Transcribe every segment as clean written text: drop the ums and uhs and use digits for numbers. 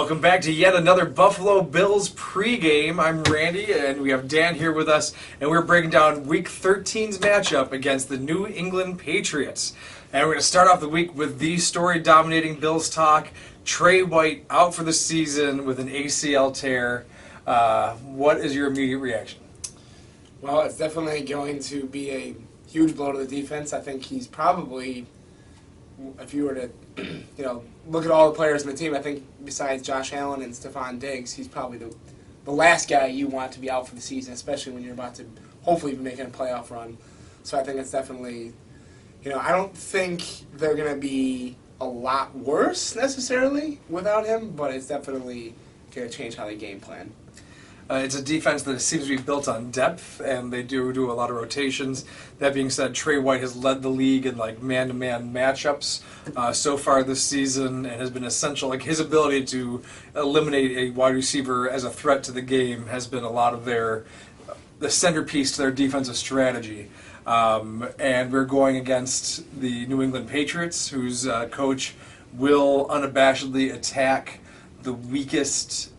Welcome back to yet another Buffalo Bills pregame. I'm Randy, and we have Dan here with us, and we're breaking down Week 13's matchup against the New England Patriots. And we're going to start off the week with the story-dominating Bills talk. Tre White out for the season with an ACL tear. What is your immediate reaction? Well, it's definitely going to be a huge blow to the defense. I think he's probably, if you were to, look at all the players in the team, I think besides Josh Allen and Stefon Diggs, he's probably the last guy you want to be out for the season, especially when you're about to hopefully be making a playoff run. So I think it's definitely, I don't think they're going to be a lot worse necessarily without him, but it's definitely going to change how they game plan. It's a defense that seems to be built on depth, and they do a lot of rotations. That being said, Tre White has led the league in man-to-man matchups so far this season, and has been essential. His ability to eliminate a wide receiver as a threat to the game has been a lot of the centerpiece to their defensive strategy. And we're going against the New England Patriots, whose coach will unabashedly attack the weakest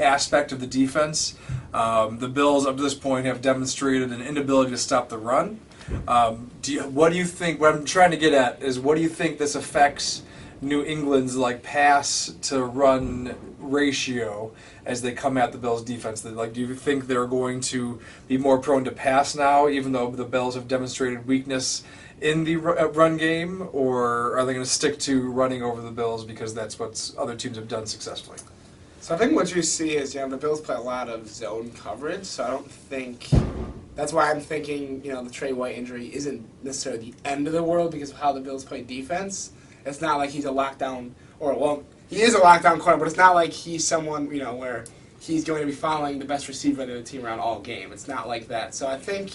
aspect of the defense. The Bills up to this point have demonstrated an inability to stop the run. What do you think? What I'm trying to get at is, what do you think this affects New England's pass to run ratio as they come at the Bills defense? Do you think they're going to be more prone to pass now, even though the Bills have demonstrated weakness in the run game, or are they going to stick to running over the Bills because that's what other teams have done successfully? So I think what you see is, the Bills play a lot of zone coverage, so I don't think, that's why I'm thinking, the Tre White injury isn't necessarily the end of the world because of how the Bills play defense. It's not like he's a lockdown, he is a lockdown corner, but it's not like he's someone, where he's going to be following the best receiver of the team around all game. It's not like that. So I think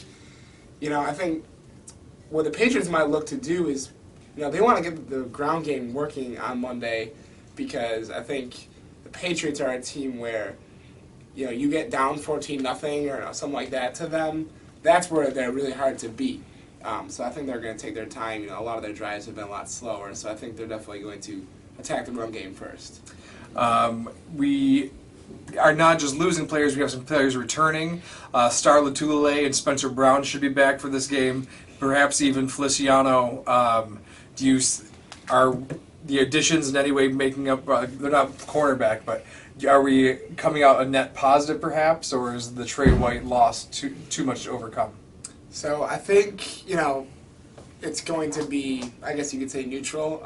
what the Patriots might look to do is, they want to get the ground game working on Monday, because I think the Patriots are a team where, you get down 14-0 or something like that to them. That's where they're really hard to beat. So I think they're going to take their time. A lot of their drives have been a lot slower, so I think they're definitely going to attack the run game first. We are not just losing players; we have some players returning. Star Loutulileu and Spencer Brown should be back for this game. Perhaps even Feliciano. Are the additions in any way making up? They're not cornerback, but are we coming out a net positive, perhaps, or is the Tre White loss too much to overcome? So I think it's going to be, I guess you could say, neutral.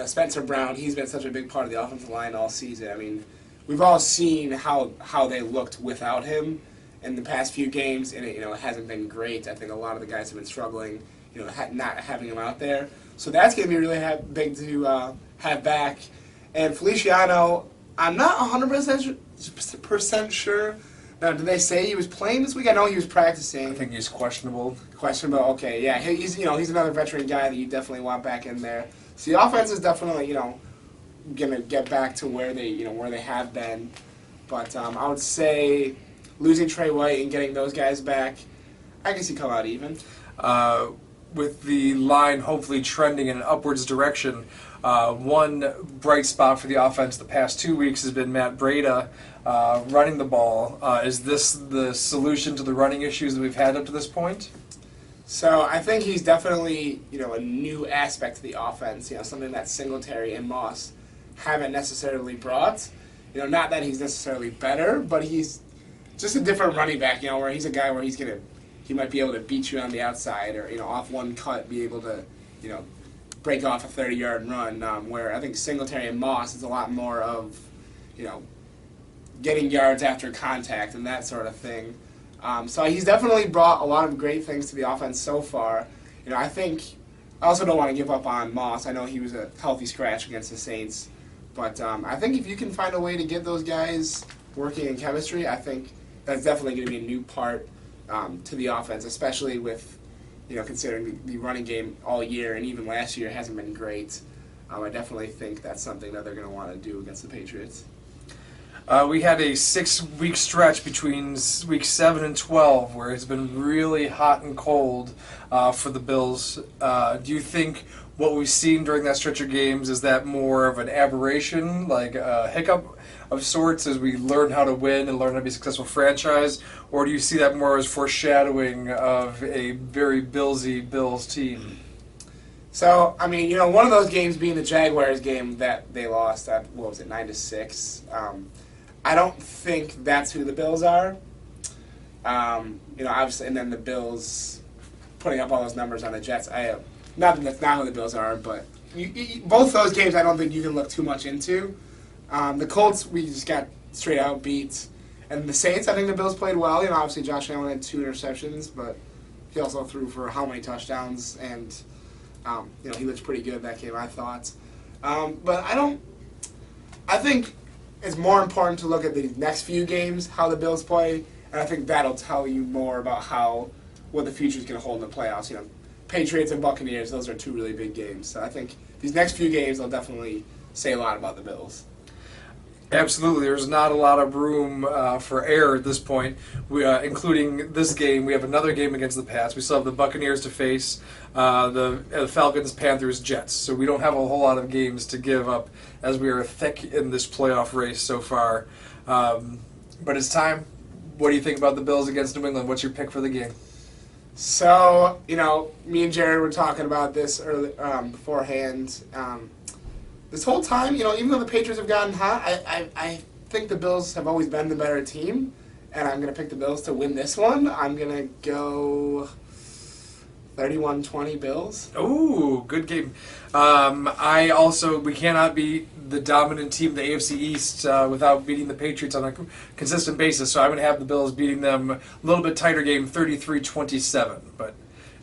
Spencer Brown, he's been such a big part of the offensive line all season. I mean, we've all seen how they looked without him in the past few games, and it hasn't been great. I think a lot of the guys have been struggling, not having him out there. So that's going to be really big to have back. And Feliciano, I'm not 100% sure. Now, did they say he was playing this week? I know he was practicing. I think he's questionable. Questionable, okay, yeah. He's another veteran guy that you definitely want back in there. So the offense is definitely going to get back to where they have been. But I would say losing Tre White and getting those guys back, I guess you come out even. With the line hopefully trending in an upwards direction, one bright spot for the offense the past 2 weeks has been Matt Breida running the ball. Is this the solution to the running issues that we've had up to this point? So I think he's definitely a new aspect to the offense. Something that Singletary and Moss haven't necessarily brought. Not that he's necessarily better, but he's just a different running back. Where he's a guy where he might be able to beat you on the outside, or off one cut be able to break off a 30-yard run. Where I think Singletary and Moss is a lot more of getting yards after contact and that sort of thing. So he's definitely brought a lot of great things to the offense so far. I also don't want to give up on Moss. I know he was a healthy scratch against the Saints, but I think if you can find a way to get those guys working in chemistry, I think that's definitely going to be a new part to the offense, especially with considering the running game all year and even last year hasn't been great. I definitely think that's something that they're going to want to do against the Patriots. We had a 6-week stretch between week 7 and 12 where it's been really hot and cold for the Bills. Do you think what we've seen during that stretch of games, is that more of an aberration, like a hiccup of sorts as we learn how to win and learn how to be a successful franchise? Or do you see that more as foreshadowing of a very Billsy Bills team? So, I mean, one of those games being the Jaguars game that they lost at, 9-6. I don't think that's who the Bills are. Obviously, and then the Bills putting up all those numbers on the Jets. Not that that's not who the Bills are, but both those games I don't think you can look too much into. The Colts, we just got straight out beat. And the Saints, I think the Bills played well. Obviously Josh Allen had 2 interceptions, but he also threw for how many touchdowns, and he looked pretty good in that game, I thought. But I think it's more important to look at the next few games, how the Bills play, and I think that'll tell you more about what the future is going to hold in the playoffs. Patriots and Buccaneers, those are 2 really big games. So I think these next few games will definitely say a lot about the Bills. Absolutely. There's not a lot of room for error at this point, including this game. We have another game against the Pats. We still have the Buccaneers to face, the Falcons, Panthers, Jets. So we don't have a whole lot of games to give up as we are thick in this playoff race so far. But it's time. What do you think about the Bills against New England? What's your pick for the game? So, me and Jared were talking about this beforehand. This whole time, even though the Patriots have gotten hot, I think the Bills have always been the better team, and I'm going to pick the Bills to win this one. I'm going to go 31-20 Bills. Ooh, good game. We cannot beat the dominant team, the AFC East, without beating the Patriots on a consistent basis. So I'm going to have the Bills beating them a little bit tighter game, 33-27. But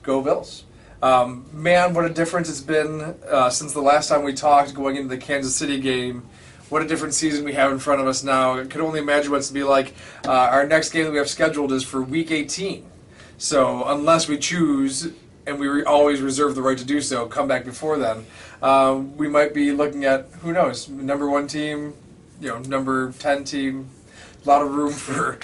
go Bills. Man, what a difference it's been since the last time we talked going into the Kansas City game. What a different season we have in front of us now. I can only imagine what it's to be like. Our next game that we have scheduled is for Week 18. So unless we choose, and we always reserve the right to do so, come back before then, we might be looking at, who knows, number 1 team, number 10 team. A lot of room for,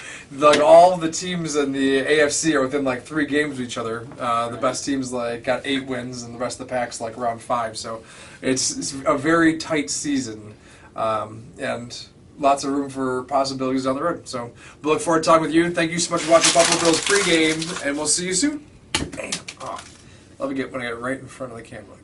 all the teams in the AFC are within 3 games of each other. The best teams got 8 wins, and the rest of the pack's around 5. So it's a very tight season, and lots of room for possibilities down the road. So we look forward to talking with you. Thank you so much for watching Buffalo Bills pregame, and we'll see you soon. Bam. Oh, love it when I get it right in front of the camera.